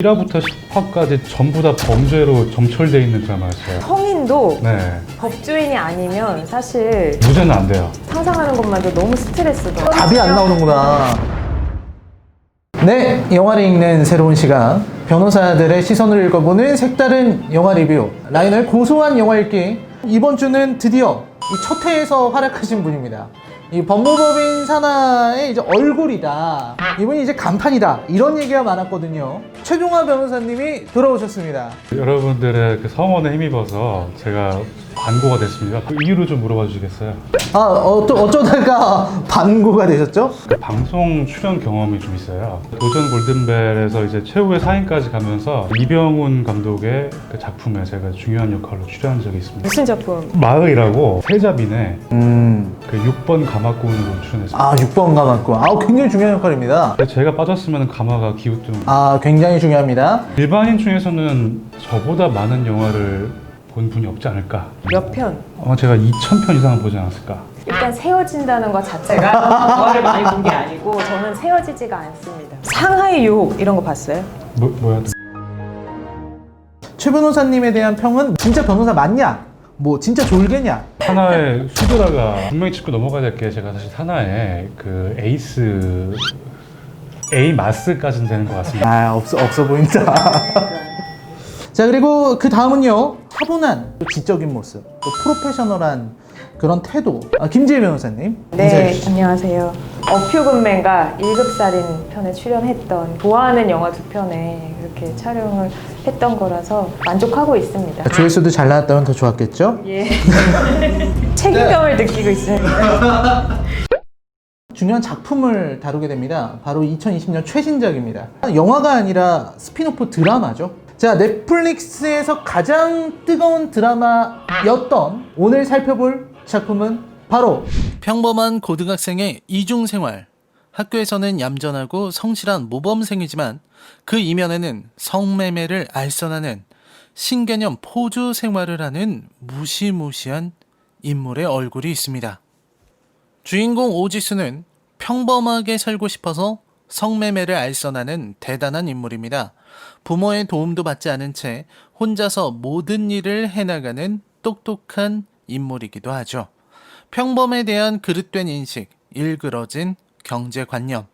1화부터 10화까지 전부 다 범죄로 점철되어 있는 드라마였어요. 성인도 네. 법조인이 아니면 사실 무죄는 안 돼요. 상상하는 것만도 너무 스트레스더라고요. 답이 안 나오는구나. 네, 영화를 읽는 새로운 시각. 변호사들의 시선을 읽어보는 색다른 영화 리뷰. 라이너의 고소한 영화 읽기. 이번 주는 드디어 이 첫 회에서 활약하신 분입니다. 이 법무법인 산하의 이제 얼굴이다. 이분이 이제 간판이다. 이런 얘기가 많았거든요. 최종화 변호사님이 돌아오셨습니다. 여러분들의 그 성원에 힘입어서 제가 반고가 됐습니다. 그 이유를 좀 물어봐 주시겠어요? 어쩌다가 반고가 되셨죠? 방송 출연 경험이 좀 있어요. 도전 골든벨에서 이제 최후의 사인까지 가면서 이병훈 감독의 그 작품에 제가 중요한 역할로 출연한 적이 있습니다. 무슨 작품? 마을이라고 세자빈의 그 6번 가마꾼으로 출연했습니다. 아, 6번 가마꾼. 굉장히 중요한 역할입니다. 제가 빠졌으면 가마가 기우뚱. 굉장히 중요합니다. 일반인 중에서는 저보다 많은 영화를 본 분이 없지 않을까. 몇 편? 아마 제가 2,000편 이상은 보지 않았을까. 일단 세워진다는 것 자체가 영화를 많이 본 게 아니고 저는 세워지지가 않습니다. 상하이 유혹 이런 거 봤어요? 뭐야? 최 변호사님에 대한 평은 진짜 변호사 맞냐? 뭐 진짜 졸개냐? 하나의 수도라가 분명히 짚고 넘어가야 될 게, 제가 사실 하나의 그 에이스 A 마스까지는 되는 것 같습니다. 없어 보인다. 자, 그리고 그 다음은요, 차분한 또 지적인 모습, 또 프로페셔널한 그런 태도. 김지혜 변호사님. 인사해 네, 주시죠. 안녕하세요. 어퓨근맨과 1급살인 편에 출연했던 좋아하는 영화 두 편에 이렇게 촬영을 했던 거라서 만족하고 있습니다. 조회수도 잘 나왔다면 더 좋았겠죠? 예. 책임감을 느끼고 있습니다. 중요한 작품을 다루게 됩니다. 바로 2020년 최신작입니다. 영화가 아니라 스피노프 드라마죠. 자, 넷플릭스에서 가장 뜨거운 드라마였던 오늘 살펴볼 작품은 바로 평범한 고등학생의 이중생활. 학교에서는 얌전하고 성실한 모범생이지만 그 이면에는 성매매를 알선하는 신개념 포주 생활을 하는 무시무시한 인물의 얼굴이 있습니다. 주인공 오지수는 평범하게 살고 싶어서 성매매를 알선하는 대단한 인물입니다. 부모의 도움도 받지 않은 채 혼자서 모든 일을 해나가는 똑똑한 인물이기도 하죠. 평범에 대한 그릇된 인식, 일그러진 경제관념,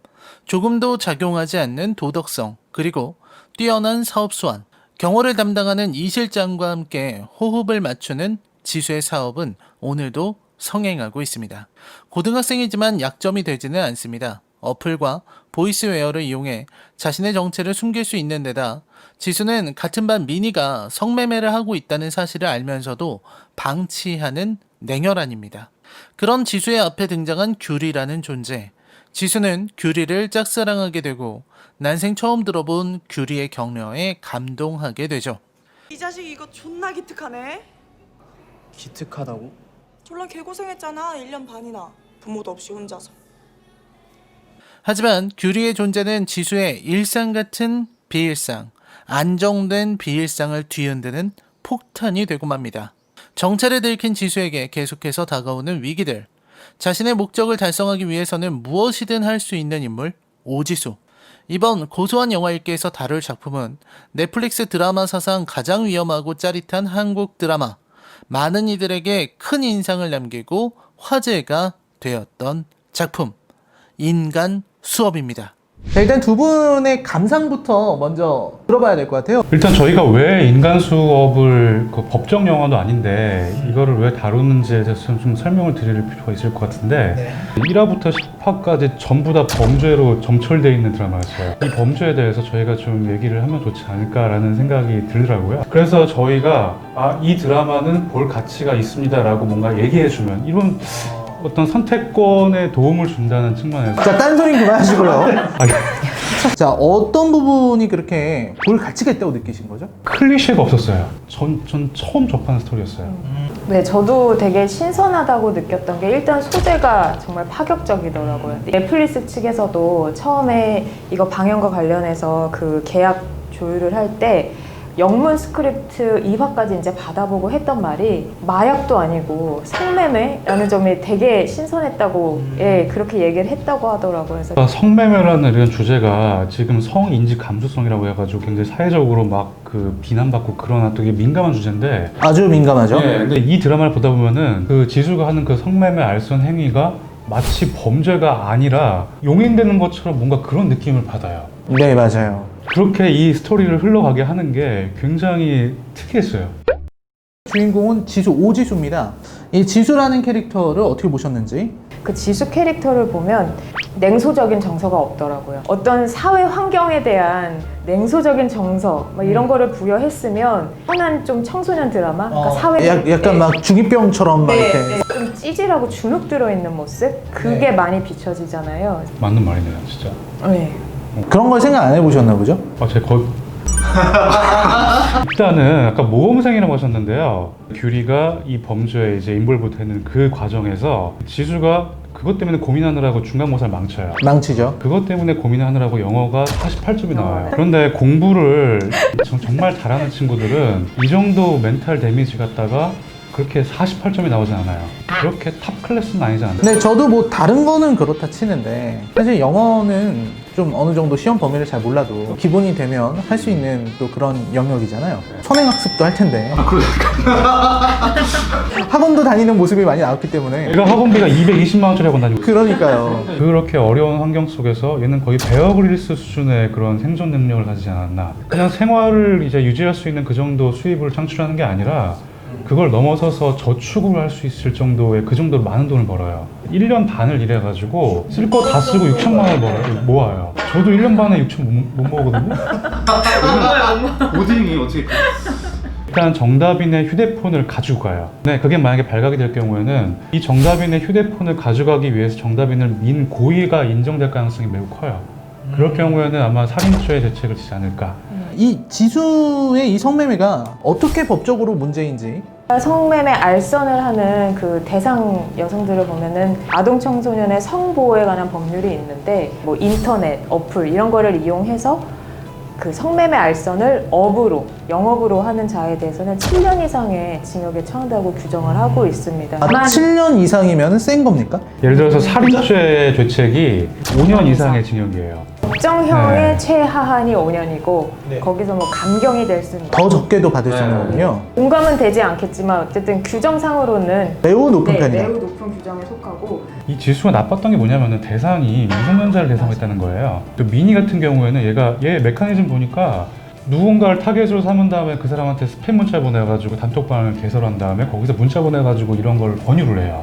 조금도 작용하지 않는 도덕성, 그리고 뛰어난 사업수완, 경호를 담당하는 이 실장과 함께 호흡을 맞추는 지수의 사업은 오늘도 성행하고 있습니다. 고등학생이지만 약점이 되지는 않습니다. 어플과 보이스웨어를 이용해 자신의 정체를 숨길 수 있는 데다 지수는 같은 반 미니가 성매매를 하고 있다는 사실을 알면서도 방치하는 냉혈한입니다. 그런 지수의 앞에 등장한 규리라는 존재. 지수는 규리를 짝사랑하게 되고 난생 처음 들어본 규리의 격려에 감동하게 되죠. 이 자식 이거 존나 기특하네. 기특하다고? 졸라 개고생했잖아. 1년 반이나. 부모도 없이 혼자서. 하지만 규리의 존재는 지수의 일상 같은 비일상, 안정된 비일상을 뒤흔드는 폭탄이 되고 맙니다. 정체를 들킨 지수에게 계속해서 다가오는 위기들, 자신의 목적을 달성하기 위해서는 무엇이든 할 수 있는 인물, 오지수. 이번 고소한 영화 읽기에서 다룰 작품은 넷플릭스 드라마 사상 가장 위험하고 짜릿한 한국 드라마, 많은 이들에게 큰 인상을 남기고 화제가 되었던 작품, 인간 수업입니다. 자, 일단 두 분의 감상부터 먼저 들어봐야 될 것 같아요. 일단 저희가 왜 인간 수업을, 그 법정 영화도 아닌데 이거를 왜 다루는지에 대해서 좀 설명을 드릴 필요가 있을 것 같은데, 1화부터 10화까지 전부 다 범죄로 점철되어 있는 드라마였어요. 이 범죄에 대해서 저희가 좀 얘기를 하면 좋지 않을까라는 생각이 들더라고요. 그래서 저희가 이 드라마는 볼 가치가 있습니다라고 뭔가 얘기해주면, 이런 어떤 선택권에 도움을 준다는 측면에서. 자, 딴소리 그만하시고요. 자, 어떤 부분이 그렇게 볼 가치가 있다고 느끼신 거죠? 클리셰가 없었어요. 전 처음 접하는 스토리였어요. 네, 저도 되게 신선하다고 느꼈던 게 일단 소재가 정말 파격적이더라고요. 넷플릭스 측에서도 처음에 이거 방영과 관련해서 그 계약 조율을 할 때 영문 스크립트 2화까지 이제 받아보고 했던 말이 마약도 아니고 성매매라는 점이 되게 신선했다고 예, 그렇게 얘기를 했다고 하더라고요. 그래서 그러니까 성매매라는 이런 주제가 지금 성인지 감수성이라고 해가지고 굉장히 사회적으로 막 그 비난받고 그러나 되게 민감한 주제인데 아주 민감하죠. 근데 이 드라마를 보다 보면은 그 지수가 하는 그 성매매 알선 행위가 마치 범죄가 아니라 용인되는 것처럼 뭔가 그런 느낌을 받아요. 네, 맞아요. 그렇게 이 스토리를 흘러가게 하는 게 굉장히 특이했어요. 주인공은 지수 오지수입니다. 이 지수라는 캐릭터를 어떻게 보셨는지? 그 지수 캐릭터를 보면 냉소적인 정서가 없더라고요. 어떤 사회 환경에 대한 냉소적인 정서 뭐 이런 거를 부여했으면 편한 좀 청소년 드라마, 그러니까 사회 약간 막 중이병처럼 막 네, 이렇게. 네, 좀 찌질하고 주눅 들어있는 모습 그게 많이 비춰지잖아요. 맞는 말이네요, 진짜. 네. 그런 걸 생각 안 해보셨나 보죠? 일단은 아까 모범생이라고 하셨는데요. 규리가 이 범죄에 이제 인볼브 되는 그 과정에서 지수가 그것 때문에 고민하느라고 중간고사를 망쳐요. 망치죠. 그것 때문에 고민하느라고 영어가 48점이 나와요. 그런데 공부를 정말 잘하는 친구들은 이 정도 멘탈 데미지 갖다가 그렇게 48점이 나오진 않아요. 그렇게 탑 클래스는 아니지 않나요? 근데 저도 뭐 다른 거는 그렇다 치는데 사실 영어는 좀 어느 정도 시험 범위를 잘 몰라도 기본이 되면 할 수 있는 또 그런 영역이잖아요. 선행학습도 할 텐데. 학원도 다니는 모습이 많이 나왔기 때문에. 얘가 학원비가 220만 원짜리 학원 다니고 그러니까요. 그렇게 어려운 환경 속에서 얘는 거의 베어그릴스 수준의 그런 생존 능력을 가지지 않았나. 그냥 생활을 이제 유지할 수 있는 그 정도 수입을 창출하는 게 아니라 그걸 넘어서서 저축을 할 수 있을 정도의 그 정도로 많은 돈을 벌어요. 1년 반을 일해가지고 쓸 거 다 쓰고 6천만 원을 모아요. 저도 1년 반에 6천 못 모으거든요. 오딩이 어떻게 일단 정다빈의 휴대폰을 가지고 가요. 네, 그게 만약에 발각이 될 경우에는 이 정다빈의 휴대폰을 가져가기 위해서 정다빈을 민 고의가 인정될 가능성이 매우 커요. 그럴 경우에는 아마 살인죄의 대책을 지지 않을까. 이 지수의 이 성매매가 어떻게 법적으로 문제인지. 성매매 알선을 하는 그 대상 여성들을 보면은 아동 청소년의 성보호에 관한 법률이 있는데 뭐 인터넷, 어플 이런 거를 이용해서 그 성매매 알선을 업으로, 영업으로 하는 자에 대해서는 7년 이상의 징역에 처한다고 규정을 하고 있습니다. 7년 이상이면 센 겁니까? 예를 들어서 살인죄 죄책이 5년 이상의 징역이에요. 법정형의 네. 최하한이 5년이고 거기서 뭐 감경이 될 수는 더 적게도 받을 수 있는 거군요. 공감은 되지 않겠지만 어쨌든 규정상으로는 매우 높은 네, 편이다. 매우 높은 규정에 속하고 이 지수가 나빴던 게 뭐냐면은 대상이 미성년자를 대상으로 했다는 거예요. 또 미니 같은 경우에는 얘 메커니즘 보니까 누군가를 타겟으로 삼은 다음에 그 사람한테 스팸 문자 보내가지고 단톡방을 개설한 다음에 거기서 문자 보내가지고 이런 걸 권유를 해요.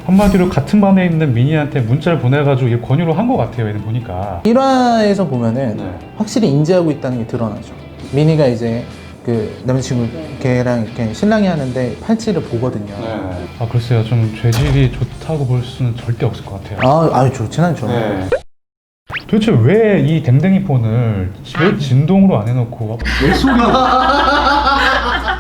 한마디로 같은 반에 있는 미니한테 문자를 보내가지고 이게 권유를 한 것 같아요. 얘는 보니까. 1화에서 보면은 네. 확실히 인지하고 있다는 게 드러나죠. 미니가 이제 그 남자친구 걔랑 이렇게 신랑이 하는데 팔찌를 보거든요. 아 글쎄요, 좀 죄질이 좋다고 볼 수는 절대 없을 것 같아요. 아유 좋진 않죠. 도대체 왜 이 댕댕이 폰을 왜 진동으로 안 해놓고 벨소리로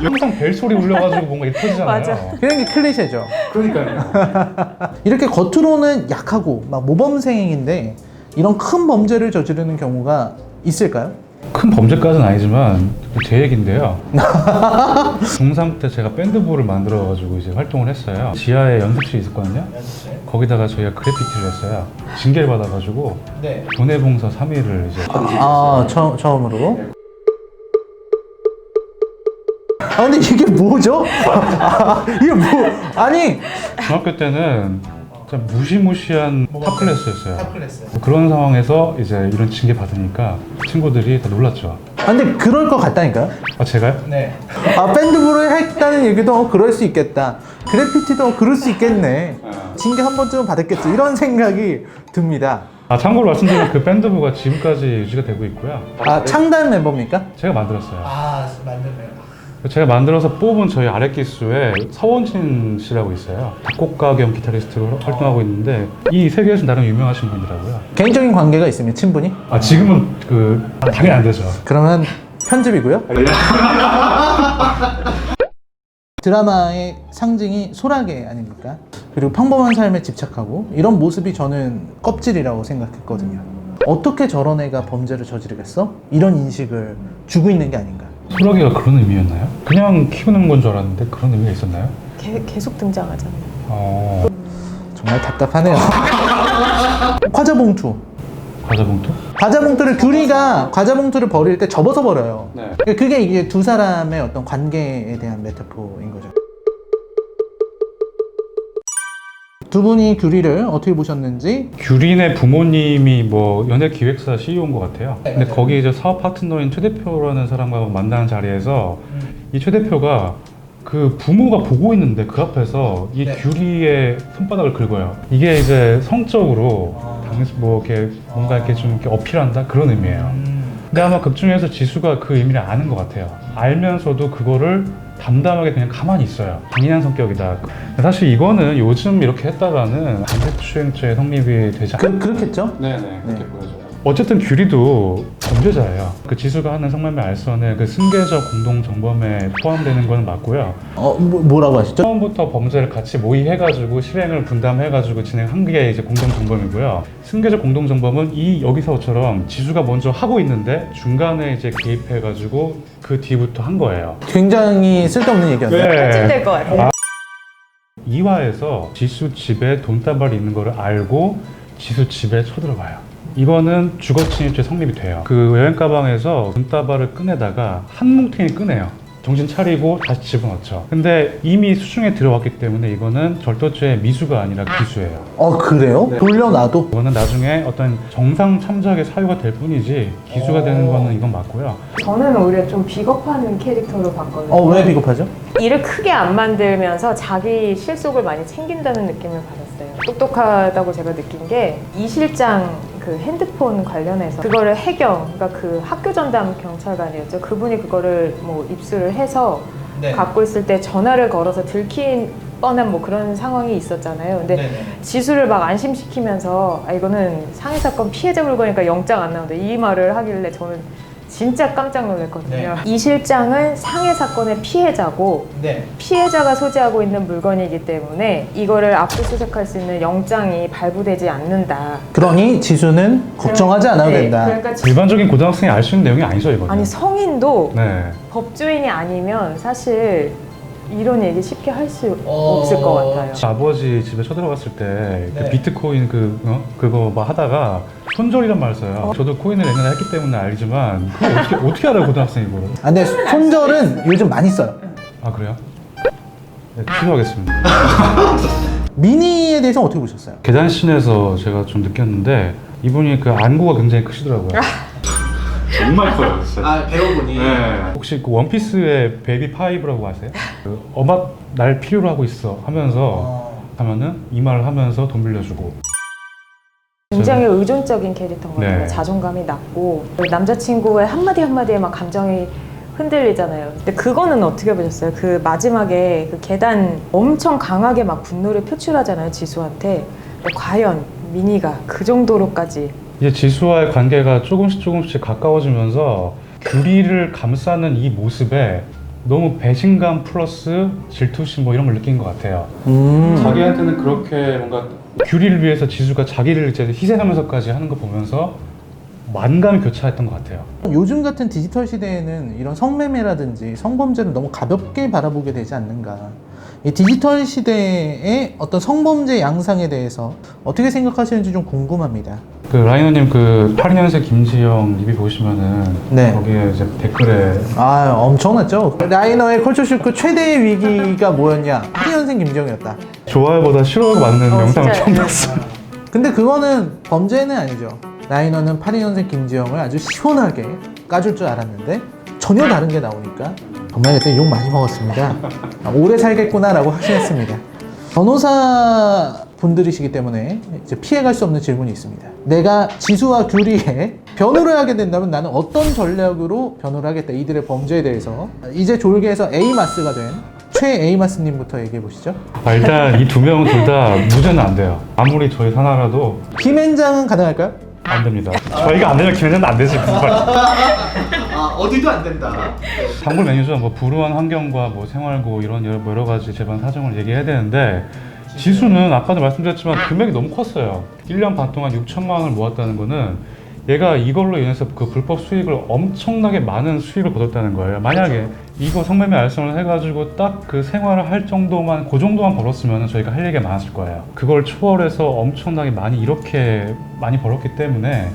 항상 벨소리 울려가지고 뭔가 이렇게 터지잖아요. 맞아. 그런 게 클리셰죠. 그러니까요. 이렇게 겉으로는 약하고 막 모범생인데 이런 큰 범죄를 저지르는 경우가 있을까요? 큰 범죄까지는 아니지만 제 얘기인데요. 중3 때 제가 밴드부를 만들어가지고 이제 활동을 했어요. 지하에 연습실이 있었거든요. 거기다가 저희가 그래피티를 했어요. 징계를 받아가지고 돈해봉사 3일을 이제 처음으로. 근데 이게 뭐죠? 이게 뭐 아니 중학교 때는 진짜 무시무시한 탑 클래스였어요. 그런 상황에서 이제 이런 징계 받으니까 친구들이 다 놀랐죠. 근데 그럴 것 같다니까요? 아 제가요? 네. 밴드부를 했다는 얘기도 그럴 수 있겠다. 그래피티도 그럴 수 있겠네. 징계 한 번쯤은 받았겠지. 이런 생각이 듭니다. 아 참고로 말씀드리면 그 밴드부가 지금까지 유지가 되고 있고요. 창단 멤버입니까? 제가 만들었어요. 만들면. 제가 만들어서 뽑은 저희 아래 기수에 서원진 씨라고 있어요. 작곡가 겸 기타리스트로 활동하고 있는데 이 세계에서 나름 유명하신 분이라고요. 개인적인 관계가 있으면 친분이? 아 지금은 당연히 안 되죠. 그러면 편집이고요. 드라마의 상징이 소라게 아닙니까? 그리고 평범한 삶에 집착하고 이런 모습이 저는 껍질이라고 생각했거든요. 어떻게 저런 애가 범죄를 저지르겠어? 이런 인식을 주고 있는 게 아닌가. 소라게가 그런 의미였나요? 그냥 키우는 건 줄 알았는데 그런 의미가 있었나요? 계속 등장하잖아요. 정말 답답하네요. 과자 봉투. 과자 봉투? 과자 봉투를 규리가 과자 봉투를 버릴 때 접어서 버려요. 네. 그게 이게 두 사람의 어떤 관계에 대한 메타포인 거죠. 두 분이 규리를 어떻게 보셨는지. 규린의 부모님이 뭐 연예기획사 CEO인 것 같아요. 근데 거기 이제 사업 파트너인 최 대표라는 사람과 만나는 자리에서 이 최 대표가 그 부모가 보고 있는데 그 앞에서 이 규리의 손바닥을 긁어요. 이게 이제 성적으로 당시 뭐 이렇게 뭔가 이렇게 좀 이렇게 어필한다 그런 의미예요. 근데 아마 극 중에서 지수가 그 의미를 아는 것 같아요. 알면서도 그거를 담담하게 그냥 가만히 있어요. 강인한 성격이다. 사실 이거는 요즘 이렇게 했다가는 강제추행죄 성립이 되지 않을까? 그렇겠죠? 네네, 그렇게 보여져요. 어쨌든 규리도 범죄자예요. 그 지수가 하는 성매매 알선의 그 승계적 공동정범에 포함되는 건 맞고요. 뭐라고 하시죠? 처음부터 범죄를 같이 모의해가지고 실행을 분담해가지고 진행한 게 이제 공동정범이고요. 승계적 공동정범은 이 여기서처럼 지수가 먼저 하고 있는데 중간에 이제 개입해가지고 그 뒤부터 한 거예요. 굉장히 쓸데없는 얘기였네요. 찔될 것 같아요. 2화에서 지수 집에 돈다발이 있는 거를 알고 지수 집에 쳐들어가요. 이거는 주거침입죄 성립이 돼요. 그 여행 가방에서 돈다발을 꺼내다가 한 뭉탱이 꺼내요. 정신 차리고 다시 집어넣죠. 근데 이미 수중에 들어왔기 때문에 이거는 절도죄의 미수가 아니라 기수예요. 그래요? 네. 돌려놔도? 이거는 나중에 어떤 정상 참작의 사유가 될 뿐이지 기수가 되는 거는 이건 맞고요. 저는 오히려 좀 비겁한 캐릭터로 봤거든요. 왜 비겁하죠? 일을 크게 안 만들면서 자기 실속을 많이 챙긴다는 느낌을 받았어요. 똑똑하다고 제가 느낀 게 이 실장 그 핸드폰 관련해서 그거를 해경, 그러니까 그 학교 전담 경찰관이었죠. 그분이 그거를 뭐 입수를 해서 갖고 있을 때 전화를 걸어서 들킨 뻔한 뭐 그런 상황이 있었잖아요. 근데 지수를 막 안심시키면서 이거는 상해 사건 피해자 물건이니까 영장 안 나온다 이 말을 하길래 저는 진짜 깜짝 놀랐거든요. 이 실장은 상해 사건의 피해자고 피해자가 소지하고 있는 물건이기 때문에 이거를 압수수색할 수 있는 영장이 발부되지 않는다. 그러니 지수는 걱정하지 않아도 된다. 그러니까 일반적인 고등학생이 알 수 있는 내용이 아니죠, 이거는. 아니 성인도 네. 법조인이 아니면 사실 이런 얘기 쉽게 할 수 없을 것 같아요. 아버지 집에 쳐들어갔을 때 그 비트코인 그거 막 하다가 손절이란 말 써요. 저도 코인을 옛날에 했기 때문에 알지만 그거 어떻게 알아요, 고등학생이 그걸? 근데 손절은 요즘 많이 써요. 아, 그래요? 네, 취소하겠습니다. 미니에 대해서 어떻게 보셨어요? 계단씬에서 제가 좀 느꼈는데 이분이 그 안구가 굉장히 크시더라고요. 정말 커요, 진짜. 배우분이. 네. 혹시 그 원피스의 베이비 파이브라고 아세요? 그 어맛 날 필요로 하고 있어 하면서 하면은 이 말을 하면서 돈 빌려주고. 굉장히 의존적인 캐릭터거든요. 네. 자존감이 낮고 남자친구의 한마디 한마디에 막 감정이 흔들리잖아요. 근데 그거는 어떻게 보셨어요? 그 마지막에 그 계단 엄청 강하게 막 분노를 표출하잖아요, 지수한테. 근데 과연 미니가 그 정도로까지 이제 지수와의 관계가 조금씩 가까워지면서 규리를 감싸는 이 모습에 너무 배신감 플러스 질투심 뭐 이런 걸 느낀 것 같아요. 자기한테는 그렇게 뭔가 규리를 위해서 지수가 자기를 이제 희생하면서까지 하는 거 보면서 만감이 교차했던 것 같아요. 요즘 같은 디지털 시대에는 이런 성매매라든지 성범죄를 너무 가볍게 바라보게 되지 않는가. 이 디지털 시대의 어떤 성범죄 양상에 대해서 어떻게 생각하시는지 좀 궁금합니다. 그 라이너님 그 82년생 김지영 리뷰 보시면은 거기에 이제 댓글에 엄청났죠. 라이너의 컬처쇼크 최대의 위기가 뭐였냐? 82년생 김지영이었다. 좋아요보다 싫어요가 많은 영상을 처음 봤어요. 근데 그거는 범죄는 아니죠. 라이너는 82년생 김지영을 아주 시원하게 까줄 줄 알았는데 전혀 다른 게 나오니까 정말 그때 욕 많이 먹었습니다. 오래 살겠구나라고 확신했습니다. 변호사 분들이시기 때문에 이제 피해갈 수 없는 질문이 있습니다. 내가 지수와 규리에 변호를 하게 된다면 나는 어떤 전략으로 변호를 하겠다. 이들의 범죄에 대해서 이제 졸개에서 A마스가 된 최 A마스님부터 얘기해 보시죠. 일단 이 두 명은 둘 다 무죄는 안 돼요. 아무리 저희 하나라도 김앤장은 가능할까요? 안 됩니다. 저희가 안 되면 김현장은 안 되지. 어디도 안 된다. 단골 매니저 뭐 불우한 환경과 뭐 생활고 이런 여러 가지 재반 사정을 얘기해야 되는데 지수는 아까도 말씀드렸지만 금액이 너무 컸어요. 1년 반 동안 6천만 원을 모았다는 거는 얘가 이걸로 인해서 그 불법 수익을 엄청나게 많은 수익을 거뒀다는 거예요. 만약에 이거 성매매 알선을 해가지고 딱 그 생활을 할 정도만, 그 정도만 벌었으면 저희가 할 얘기가 많았을 거예요. 그걸 초월해서 엄청나게 많이 이렇게 많이 벌었기 때문에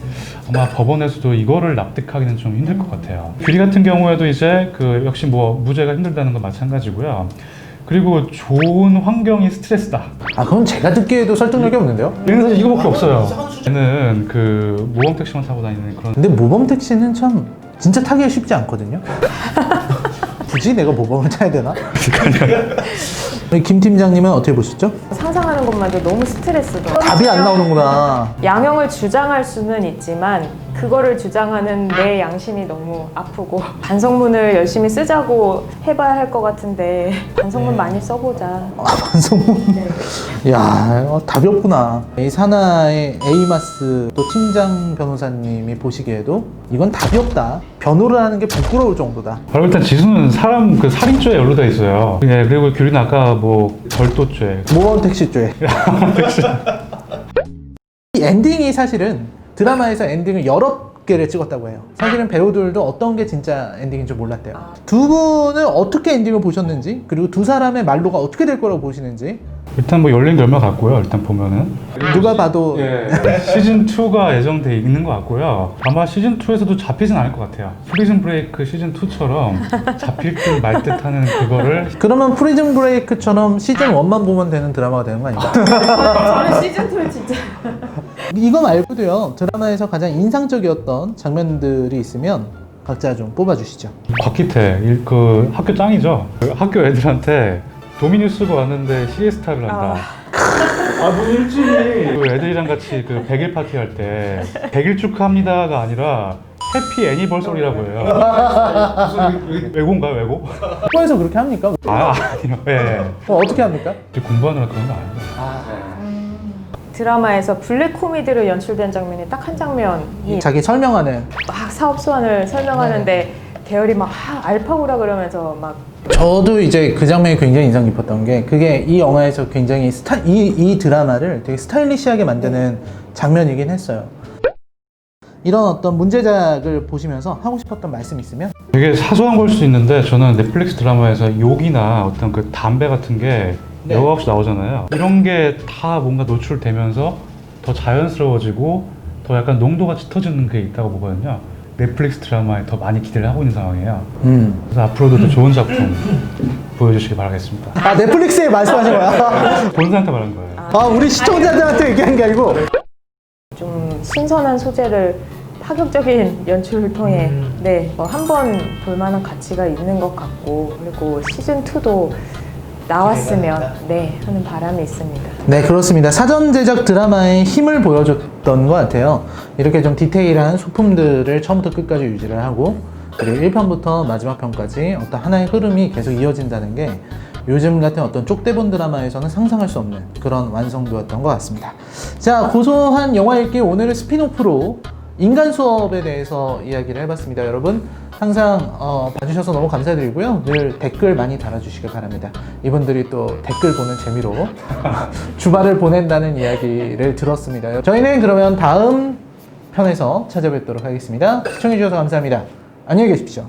아마 법원에서도 이거를 납득하기는 좀 힘들 것 같아요. 규리 같은 경우에도 이제 그 역시 뭐 무죄가 힘들다는 건 마찬가지고요. 그리고 좋은 환경이 스트레스다. 아, 그럼 제가 듣기에도 설득력이 없는데요? 얘는 사실 이거밖에 없어요. 얘는 그 모범 택시만 타고 다니는 그런. 근데 모범 택시는 참 진짜 타기가 쉽지 않거든요. 굳이 내가 모범을 타야 되나? 김 팀장님은 어떻게 보셨죠? 상상하는 것만도 너무 스트레스더라고요. 답이 안 나오는구나. 양형을 주장할 수는 있지만 그거를 주장하는 내 양심이 너무 아프고 반성문을 열심히 쓰자고 해봐야 할 것 같은데 반성문 많이 써보자. 반성문. 야, 답이 없구나. 이 산하의 에이마스 또 팀장 변호사님이 보시기에도 이건 답이 없다. 변호를 하는 게 부끄러울 정도다. 바로 일단 지수는 사람 그 살인죄에 연루돼 있어요. 예, 그리고 규리는 아까 뭐 절도죄. 모범 택시죄. 이 엔딩이 사실은 드라마에서 엔딩을 여러 개를 찍었다고 해요. 사실은 배우들도 어떤 게 진짜 엔딩인 줄 몰랐대요. 두 분은 어떻게 엔딩을 보셨는지, 그리고 두 사람의 말로가 어떻게 될 거라고 보시는지. 일단 뭐 열린 결말 같고요. 일단 보면은 누가 봐도 시즌 2가 예정돼 있는 것 같고요. 아마 시즌 2에서도 잡히진 않을 것 같아요. 프리즌 브레이크 시즌 2처럼 잡힐 듯 말 듯하는 그거를. 그러면 프리즌 브레이크처럼 시즌 1만 보면 되는 드라마가 되는 거 아닌가? 저는 시즌2를 진짜 이거 말고도요, 드라마에서 가장 인상적이었던 장면들이 있으면 각자 좀 뽑아주시죠. 곽기태 그 학교 짱이죠. 그 학교 애들한테 도미니스가 왔는데 시에스타를 한다. 뭐 일진이 그 애들이랑 같이 그 100일 파티 할 때 100일 축하합니다가 아니라 해피 애니버서리라고 해요. 무슨 외고인가요, 외고? 학교에서 그렇게 합니까? 아니요. 예. 어떻게 합니까? 공부하느라 그런 거 아니에요. 드라마에서 블랙 코미디로 연출된 장면이 딱 한 장면이 자기 설명하는. 막 사업 수완을 설명하는데 계열이 막 알파고라 그러면서 막 저도 이제 그 장면이 굉장히 인상 깊었던 게, 그게 이 영화에서 굉장히 이 드라마를 되게 스타일리시하게 만드는 장면이긴 했어요. 이런 어떤 문제작을 보시면서 하고 싶었던 말씀 있으면? 되게 사소한 걸 수도 있는데 저는 넷플릭스 드라마에서 욕이나 어떤 그 담배 같은 게 여과 없이 나오잖아요. 이런 게 다 뭔가 노출되면서 더 자연스러워지고 더 약간 농도가 짙어지는 게 있다고 보거든요. 넷플릭스 드라마에 더 많이 기대를 하고 있는 상황이에요. 그래서 앞으로도 더 좋은 작품 보여주시기 바라겠습니다. 아, 넷플릭스에 말씀하신 거야? 본사한테 말한 거예요. 아, 우리 시청자들한테 얘기한 게 아니고. 좀 신선한 소재를 파격적인 연출을 통해 한번 볼만한 가치가 있는 것 같고, 그리고 시즌 2도 나왔으면 하는 바람이 있습니다. 네, 그렇습니다. 사전 제작 드라마의 힘을 보여줬던 것 같아요. 이렇게 좀 디테일한 소품들을 처음부터 끝까지 유지를 하고, 그리고 1편부터 마지막 편까지 어떤 하나의 흐름이 계속 이어진다는 게 요즘 같은 어떤 쪽대본 드라마에서는 상상할 수 없는 그런 완성도였던 것 같습니다. 자, 고소한 영화 읽기, 오늘은 스피노프로 인간 수업에 대해서 이야기를 해봤습니다. 여러분 항상 봐주셔서 너무 감사드리고요. 늘 댓글 많이 달아주시길 바랍니다. 이분들이 또 댓글 보는 재미로 주말을 보낸다는 이야기를 들었습니다. 저희는 그러면 다음 편에서 찾아뵙도록 하겠습니다. 시청해주셔서 감사합니다. 안녕히 계십시오.